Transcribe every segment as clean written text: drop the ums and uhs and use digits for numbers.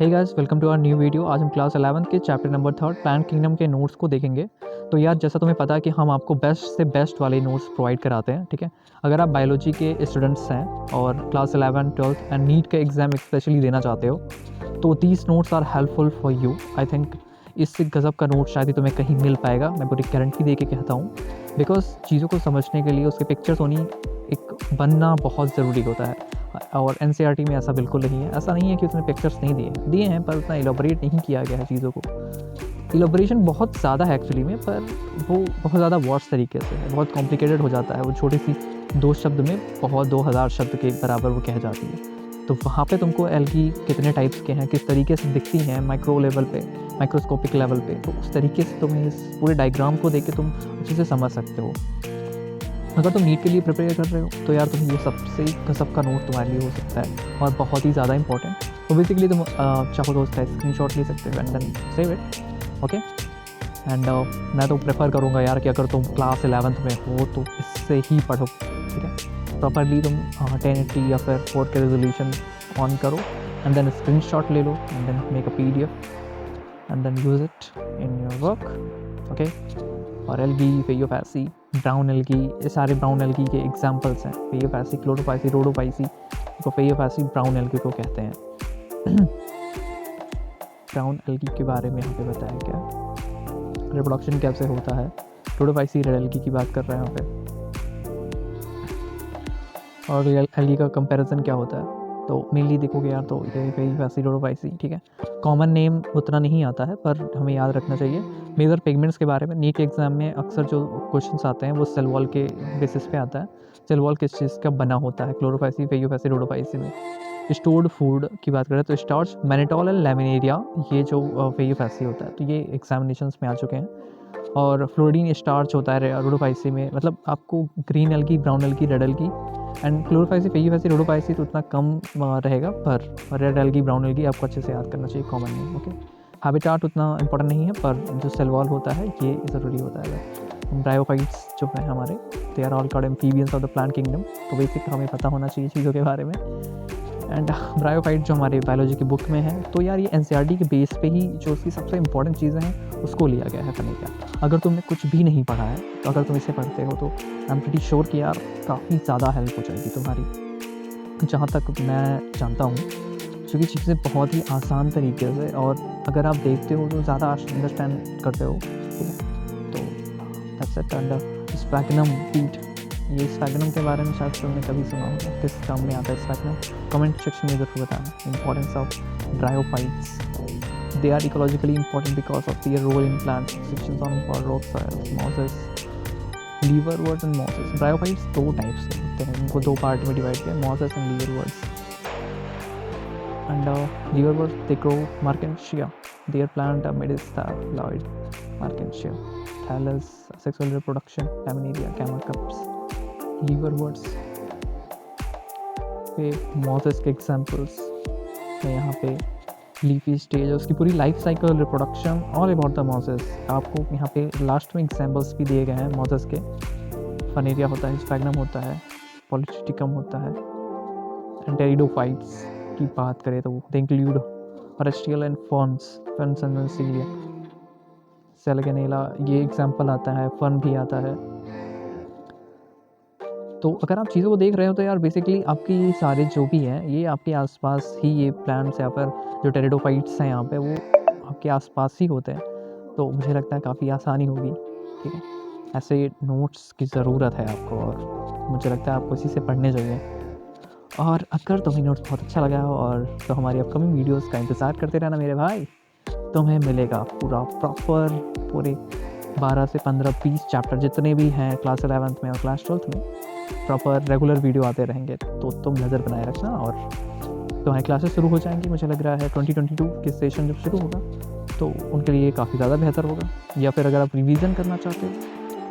Hey guys, welcome to our new video. आज हम class 11 के चैप्टर नंबर 3 प्लांट किंगडम के नोट्स को देखेंगे। तो यार, जैसा तुम्हें पता है कि हम आपको बेस्ट से बेस्ट वाले नोट्स प्रोवाइड कराते हैं, ठीक है। अगर आप बायोलॉजी के स्टूडेंट्स हैं और क्लास 11 12 एंड नीट का एग्ज़ाम स्पेशली देना चाहते हो, तो these notes are helpful for you. I think इससे गज़ब का नोट शायद ही तुम्हें कहीं मिल पाएगा, मैं पूरी गारंटी दे के कहता हूँ। बिकॉज चीज़ों को समझने के लिए उसके पिक्चर्स होनी एक बनना बहुत ज़रूरी होता है, और एनसीईआरटी में ऐसा बिल्कुल नहीं है। ऐसा नहीं है कि उसने पिक्चर्स नहीं दिए हैं, पर उतना एलोबरेट नहीं किया गया है चीज़ों को। एलोबरेशन बहुत ज़्यादा है एक्चुअली में, पर वो बहुत ज़्यादा वर्स तरीके से है, बहुत कॉम्प्लिकेटेड हो जाता है। वो छोटी सी 2 शब्द में बहुत 2000 शब्द के बराबर वो कह जाती है। तो वहाँ पे तुमको एल्गी कितने टाइप्स के हैं, किस तरीके से दिखती हैं माइक्रो लेवल पे, माइक्रोस्कोपिक लेवल पे, तो उस तरीके से तुम्हें इस पूरे डायग्राम को देख के तुम अच्छे से समझ सकते हो। अगर तुम नीट के लिए प्रिपेयर कर रहे हो तो यार तुम ये सबसे गज़ब का नोट तुम्हारे लिए हो सकता है, और बहुत ही ज़्यादा इंपॉर्टेंट। तो बेसिकली तुम चाहो तो उसका स्क्रीनशॉट ले सकते हो and then save it, okay. And मैं तो प्रेफर करूँगा यार कि अगर तुम क्लास 11th में हो तो इससे ही पढ़ो, ठीक है। प्रॉपरली तुम 1080 या फिर 4K रेजोल्यूशन ऑन करो एंड देन स्क्रीनशॉट ले लो and then make a PDF and then use it in your work, okay. और एल्गी, फेयोफैसी, ब्राउन एल्गी, ये सारे ब्राउन एल्गी के एग्जांपल्स हैं। फेयोफैसी, क्लोरोफाइसी, रोडोफाइसी को फेयोफैसी ब्राउन एल्गी को कहते हैं। ब्राउन एल्गी के बारे में यहाँ पे बताया गया, रिप्रोडक्शन कैसे होता है। रोडोफाइसी रेड एल्गी की बात कर रहे हैं यहाँ पे, और एल्गी का कंपैरिजन क्या होता है। तो मेनली देखोगे यार तो ये फेयोफैसी, रोडोफाइसी, ठीक है। कॉमन नेम उतना नहीं आता है पर हमें याद रखना चाहिए। मेजर पिगमेंट्स के बारे में नीट एग्जाम में अक्सर जो क्वेश्चंस आते हैं वो सेल वॉल के बेसिस पे आता है। सेल वॉल किस चीज़ का बना होता है क्लोरोफाइसी, फेयोफैसी, रोडोफाइसी में। स्टोर्ड फूड की बात करें तो स्टार्च, मैनिटोल एंड लैमिनेरिया, ये जो फेयोफैसी होता है, तो ये एग्जामिनेशंस में आ चुके हैं। और फ्लोरीन स्टार्च होता है रोडोफाइसी में। मतलब आपको green algae, brown algae, red algae and chlorophyceae, phaeophyceae, rhodophyceae तो उतना कम रहेगा, पर रेड एल्गी, ब्राउन एल्गी आपको अच्छे से याद करना चाहिए, कॉमन नेम, ओके। हैबिटाट उतना इंपॉर्टेंट नहीं है, पर जो सेल वॉल होता है ये ज़रूरी होता है। ब्रायोफाइट्स जो है हमारे, they are all called amphibians of the plant kingdom, तो बेसिक हमें पता होना चाहिए चीज़ों के बारे में। एंड ब्रायोफाइट जो हमारे बायोलॉजी की बुक में है, तो यार ये एनसीईआरटी के बेस पे ही जो उसकी सबसे इंपॉर्टेंट चीज़ें हैं उसको लिया गया है पढ़ने का। अगर तुमने कुछ भी नहीं पढ़ा है तो अगर तुम इसे पढ़ते हो तो आई एम प्रीटी श्योर कि यार काफ़ी ज़्यादा हेल्प हो जाएगी तुम्हारी, जहाँ तक मैं जानता हूँ, क्योंकि चीज़ें बहुत ही आसान तरीके से, और अगर आप देखते हो तो ज़्यादा अंडरस्टैंड करते हो, ठीक है। तो दैट्स इट। एंड स्पैगनम पीट, ये स्पैगनम के बारे में शायद तुमने कभी सुना होगा, किस काम में आता है स्पैगनम, कमेंट सेक्शन में ज़रूर बताना। Importance of bryophytes, they are ecologically important because of their role in plant sections on for rock soils, mosses, liverworts and mosses. Bryophytes 2 types के होते हैं, इनको 2 पार्ट में डिवाइड किया, mosses and liverworts. And liverworts they grow Markensia. Their plant Medistaploid, Markensia, thallus, sexual reproduction, Laminaria, Camelocarps. Liverworts पे mosses के examples मैं यहाँ पे लीफी स्टेज, उसकी पूरी life cycle, reproduction, all about the mosses आपको यहाँ पे लास्ट में एग्जाम्पल्स भी दिए गए हैं मॉसेस के। फनेरिया होता है, स्पैगनम होता है, पॉलीस्टिकम होता है। एंड टेरिडोफाइट्स की बात करें तो they include horsetail and ferns and सीलिया, सेलेगेनेला, ये एग्जाम्पल आता है, फर्न भी आता है। तो अगर आप चीज़ों को देख रहे हो तो यार बेसिकली आपकी सारे जो भी हैं ये आपके आसपास ही, ये प्लांट्स या फिर जो टेरिडोफाइट्स हैं यहाँ पे वो आपके आसपास ही होते हैं। तो मुझे लगता है काफ़ी आसानी होगी, ठीक है। ऐसे नोट्स की ज़रूरत है आपको, और मुझे लगता है आपको इसी से पढ़ने चाहिए। और अगर तुम्हें नोट्स बहुत अच्छा लगा हो और तो हमारी अपकमिंग वीडियोज़ का इंतज़ार करते रहना मेरे भाई। तुम्हें मिलेगा पूरा प्रॉपर पूरे 12 से 15 20 चैप्टर जितने भी हैं क्लास 11th में और क्लास 12th में, प्रॉपर रेगुलर वीडियो आते रहेंगे। तो तुम नज़र बनाए रखना, और तुम्हारी क्लासेस शुरू हो जाएंगी। मुझे लग रहा है 2022 के सेशन जब शुरू होगा तो उनके लिए काफ़ी ज़्यादा बेहतर होगा। या फिर अगर आप रिवीजन करना चाहते हो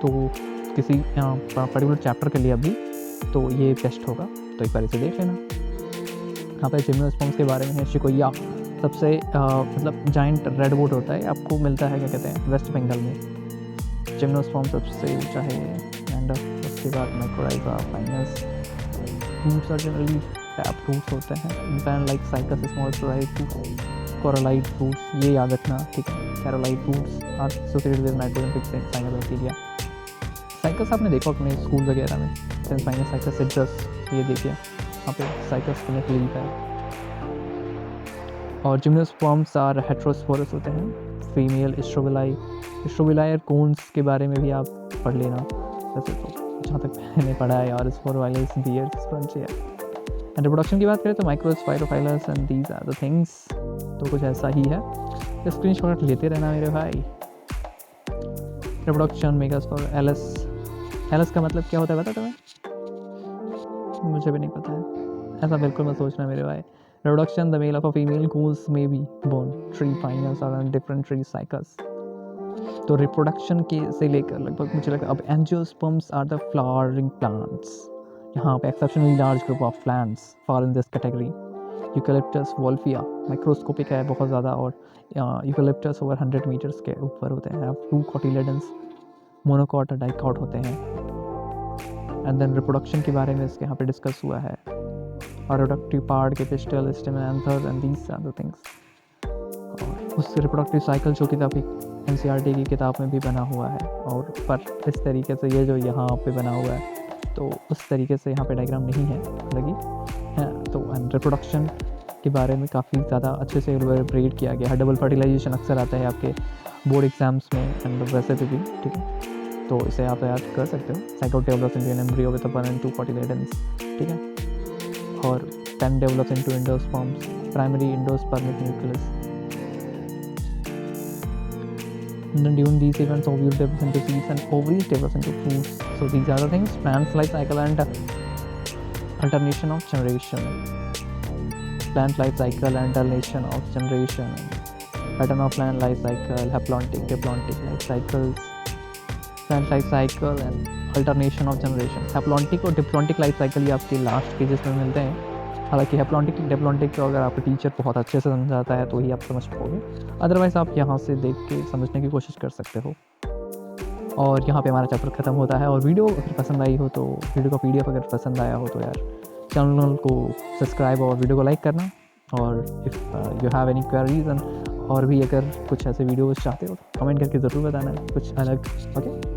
तो किसी पर्टिकुलर चैप्टर के लिए अभी, तो ये बेस्ट होगा। तो एक बार इसे देख लेना। यहाँ पर जिम्नोस्पर्म्स के बारे में है। शिकोया सबसे मतलब जाइंट रेडवुड होता है, आपको मिलता है क्या कहते हैं वेस्ट बंगाल में। जिम्नोस्पर्म सबसे ऊंचा है। एंड उसके बाद mycorrhiza, pinus. Roots are generally tap roots होते हैं, पैन like cycas, small sporoid, coralloid fruits, ये याद रखना, ठीक है। Coralloid fruits are associated with nitrogen fixing cyanobacteria. Cycas आपने देखा अपने स्कूल वगैरह में, साइकस सिट्रस, ये देखिए यहाँ पे साइकस फिनिक लीफ है। और जिम्नोस्पर्म्स आर हेटेरोस्पोरस होते हैं, फीमेल स्ट्रोबिलाई। स्ट्रोबिलाई और कोन्स के बारे में भी आप पढ़ लेना, वैसे तो जहाँ तक मैंने पढ़ा है, और स्पोरोवाइलस, बियर्स, स्पंजिया। एंड रिप्रोडक्शन की बात करें तो microsporophylls and these are the things, तो कुछ ऐसा ही है। स्क्रीनशॉट लेते रहना मेरे भाई। रिप्रोडक्शन मेगास्पोर एलएस, एलएस का मतलब क्या होता है पता तुम्हें? मुझे भी नहीं पता है, ऐसा बिल्कुल मत सोचना मेरे भाई। Reproduction, the male of a female cools may be born tree finals और डिफरेंट ट्री साइकल्स। तो रिप्रोडक्शन के से लेकर लगभग मुझे लगता है अब angiosperms are the flowering plants. यहाँ पे exceptionally large group of plants fall in this category. Eucalyptus Wolffia microscopic है बहुत ज़्यादा, और यूकेलिप्टस ओवर 100 मीटर्स के ऊपर होते हैं। 2 कोटिलेडन्स, मोनोकॉट और डाइकॉट होते हैं। एंड देन रिप्रोडक्शन के बारे में इसके यहाँ पे डिस्कस हुआ है, और रिप्रोडक्टिव पार्ट के pistil, stamen, anther and these are the things. और उस रिप्रोडक्टिव साइकिल जो किताब NCERT की किताब में भी बना हुआ है, और पर इस तरीके से ये जो यहाँ पे बना हुआ है तो उस तरीके से यहाँ पे डायग्राम नहीं है लगी है। तो रिप्रोडक्शन के बारे में काफ़ी ज़्यादा अच्छे से एलैबोरेट किया गया है। डबल फर्टिलाइजेशन अक्सर आता है आपके बोर्ड एग्जाम्स में एंड वैसे भी, ठीक है, तो इसे आप याद कर सकते हो। Zygote develops into an embryo with 1 and 2 cotyledons, ठीक है, और 10 develops into endosperms, primary endospermic nucleus. And then during these events, ovules develops into seeds and ovaries develops into fruits. So these are the things: plants life cycle and alternation of generation. Plant life cycle and alternation of generation. Pattern of plant life cycle, haplontic, diplontic life cycles. Plant life cycle and alternation of generation. Haplontic और diplontic life cycle ये आपके last pages में मिलते हैं। हालांकि haplontic diplontic को अगर आपका टीचर बहुत अच्छे से समझाता है तो ही आप समझ पाओगे, अदरवाइज़ आप यहाँ से देख के समझने की कोशिश कर सकते हो। और यहाँ पे हमारा चैप्टर ख़त्म होता है। और वीडियो अगर पसंद आई हो तो वीडियो का PDF अगर पसंद आया हो तो यार चैनल को सब्सक्राइब और वीडियो को लाइक करना। और if you have any queries और भी अगर कुछ ऐसे वीडियोज़ चाहते हो तो कमेंट करके ज़रूर बताना कुछ अलग। ओके।